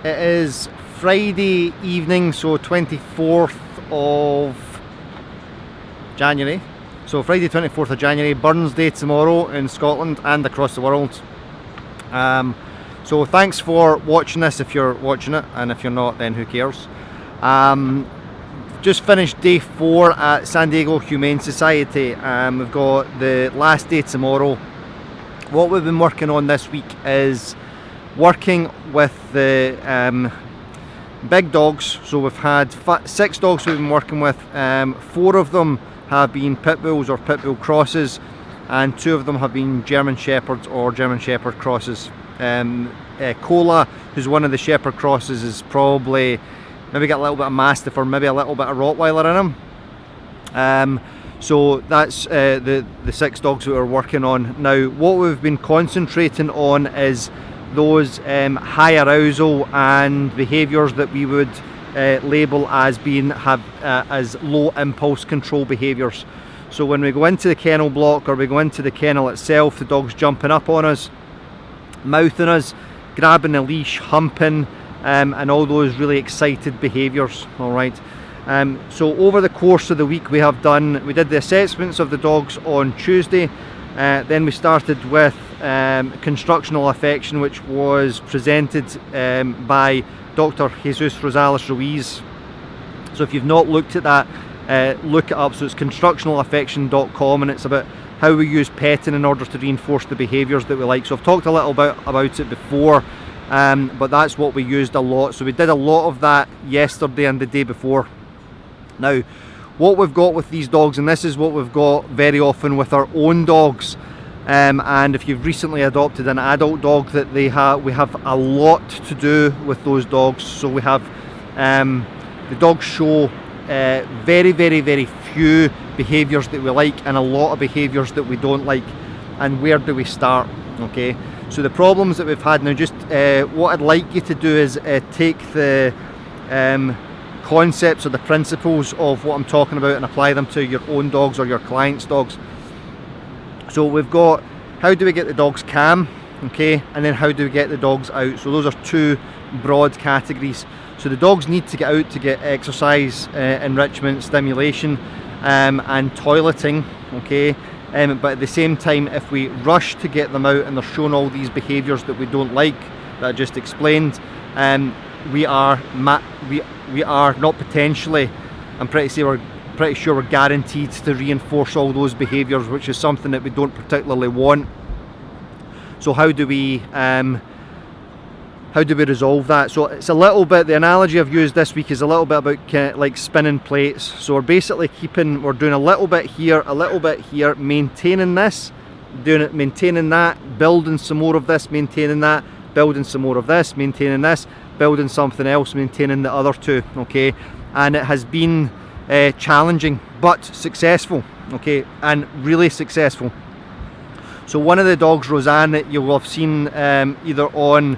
It is Friday evening, so 24th of January. So Friday 24th of January, Burns Day tomorrow in Scotland and across the world. So thanks for watching this if you're watching it, and if you're not, then who cares. Just finished day 4 at San Diego Humane Society. We've got the last day tomorrow. What we've been working on this week is working with the big dogs. So we've had 6 dogs we've been working with. 4 of them have been pit bulls or pit bull crosses, and 2 of them have been German shepherds or German shepherd crosses. Cola, who's one of the shepherd crosses, is probably maybe got a little bit of mastiff or maybe a little bit of Rottweiler in him. So that's the 6 dogs that we're working on now. What we've been concentrating on is those high arousal and behaviours that we would label as being as low impulse control behaviours. So when we go into the kennel block or we go into the kennel itself, the dog's jumping up on us, mouthing us, grabbing the leash, humping, and all those really excited behaviours. All right. So over the course of the week we did the assessments of the dogs on Tuesday. Then we started with constructional affection, which was presented by Dr. Jesus Rosales Ruiz. So if you've not looked at that, look it up. So it's constructionalaffection.com, and it's about how we use petting in order to reinforce the behaviours that we like. So I've talked a little bit about it before, but that's what we used a lot. So we did a lot of that yesterday and the day before. Now, what we've got with these dogs, and this is what we've got very often with our own dogs, and if you've recently adopted an adult dog, that we have a lot to do with those dogs. So we have the dogs show very, very, very few behaviours that we like and a lot of behaviours that we don't like. And where do we start? Okay, so the problems that we've had now, just what I'd like you to do is take the concepts or the principles of what I'm talking about and apply them to your own dogs or your clients' dogs. So we've got, how do we get the dogs calm, okay, and then how do we get the dogs out? So those are 2 broad categories. So the dogs need to get out to get exercise, enrichment, stimulation, and toileting, okay, but at the same time, if we rush to get them out and they're showing all these behaviours that we don't like, that I just explained, we are not potentially, I'm pretty sure we're guaranteed to reinforce all those behaviours, which is something that we don't particularly want. So how do we resolve that? So it's a little bit, the analogy I've used this week is a little bit about like spinning plates. So we're basically we're doing a little bit here, maintaining this, doing it, maintaining that, building some more of this, maintaining that, building some more of this, maintaining this, building something else, maintaining the other 2, okay? And it has been challenging but successful, okay, and really successful. So one of the dogs, Roseanne, that you will have seen either on,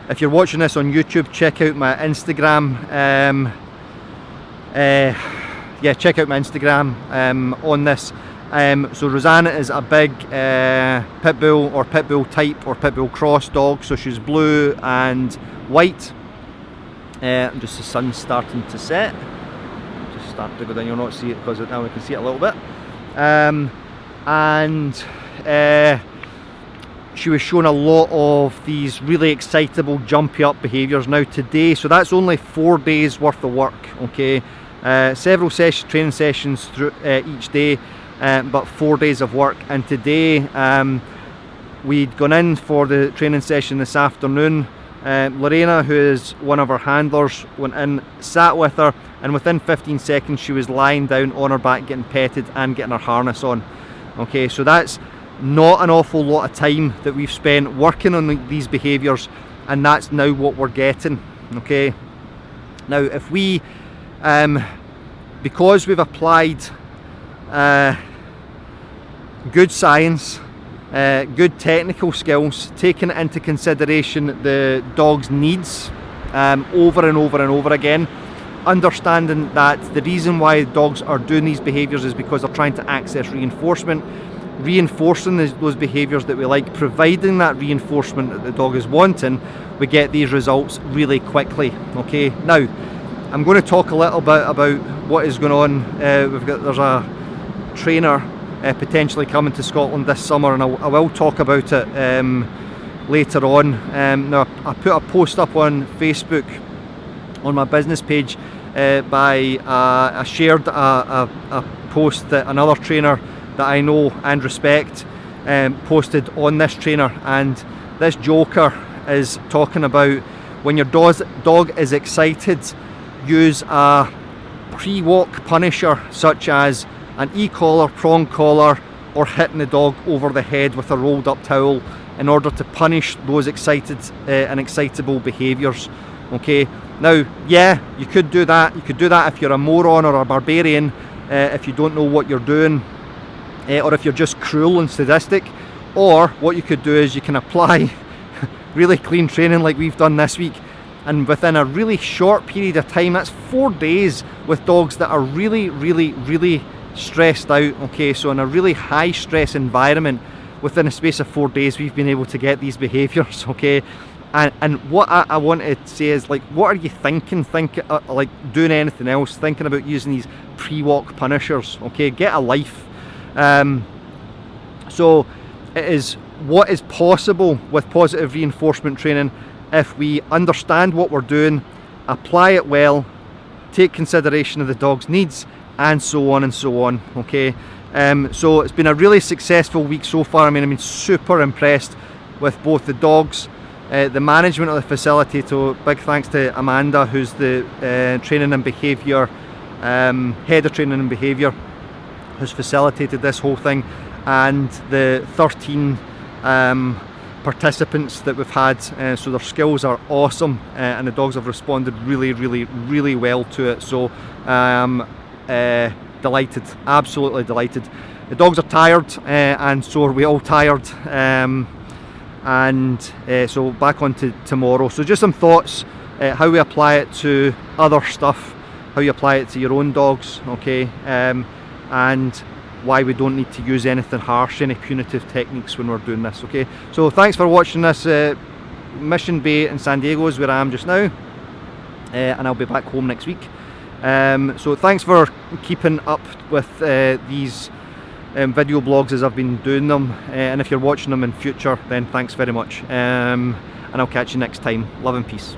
if you're watching this on YouTube, check out my Instagram. Check out my Instagram on this. So Rosanna is a big pit bull or pit bull type or pit bull cross dog. So she's blue and white. Just the sun's starting to set. Just start to go down. You'll not see it because now we can see it a little bit. She was showing a lot of these really excitable, jumpy up behaviours. Now today, so that's only 4 days worth of work. Okay, several training sessions through each day. But 4 days of work, and today we'd gone in for the training session this afternoon. Lorena, who is one of our handlers, went in, sat with her, and within 15 seconds she was lying down on her back getting petted and getting her harness on. Okay, so that's not an awful lot of time that we've spent working on these behaviours, and that's now what we're getting. Okay, now if we because we've applied good science, good technical skills, taking into consideration the dog's needs over and over and over again, understanding that the reason why dogs are doing these behaviours is because they're trying to access reinforcement. reinforcing those behaviours that we like, providing that reinforcement that the dog is wanting, we get these results really quickly. Okay, now I'm going to talk a little bit about what is going on. There's a trainer potentially coming to Scotland this summer, and I will talk about it later on. Now I put a post up on Facebook on my business page I shared a post that another trainer that I know and respect posted on this trainer, and this joker is talking about when your dog is excited, use a pre-walk punisher such as an e-collar, prong collar, or hitting the dog over the head with a rolled up towel in order to punish those excited and excitable behaviours. Okay, now yeah, you could do that. You could do that if you're a moron or a barbarian, if you don't know what you're doing, or if you're just cruel and sadistic. Or what you could do is you can apply really clean training like we've done this week, and within a really short period of time, that's 4 days with dogs that are really stressed out. Okay, so in a really high stress environment, within a space of 4 days we've been able to get these behaviours. Okay, and what I want to say is, like, what are you thinking? Like doing anything else, thinking about using these pre-walk punishers? Okay, get a life. So it is what is possible with positive reinforcement training if we understand what we're doing, apply it well, take consideration of the dog's needs, and so on and so on. Okay, so it's been a really successful week so far. I mean, I've been super impressed with both the dogs, the management of the facility. So big thanks to Amanda, who's the training and behaviour head of training and behaviour, who's facilitated this whole thing, and the 13 participants that we've had. So their skills are awesome, and the dogs have responded really well to it. So delighted, absolutely delighted. The dogs are tired, and so are we all tired, so back on to tomorrow. So just some thoughts, how we apply it to other stuff, how you apply it to your own dogs. Okay, and why we don't need to use anything harsh, any punitive techniques when we're doing this. Okay, so thanks for watching this. Mission Bay in San Diego is where I am just now, and I'll be back home next week. So thanks for keeping up with these video blogs as I've been doing them, and if you're watching them in future, then thanks very much, and I'll catch you next time. Love and peace.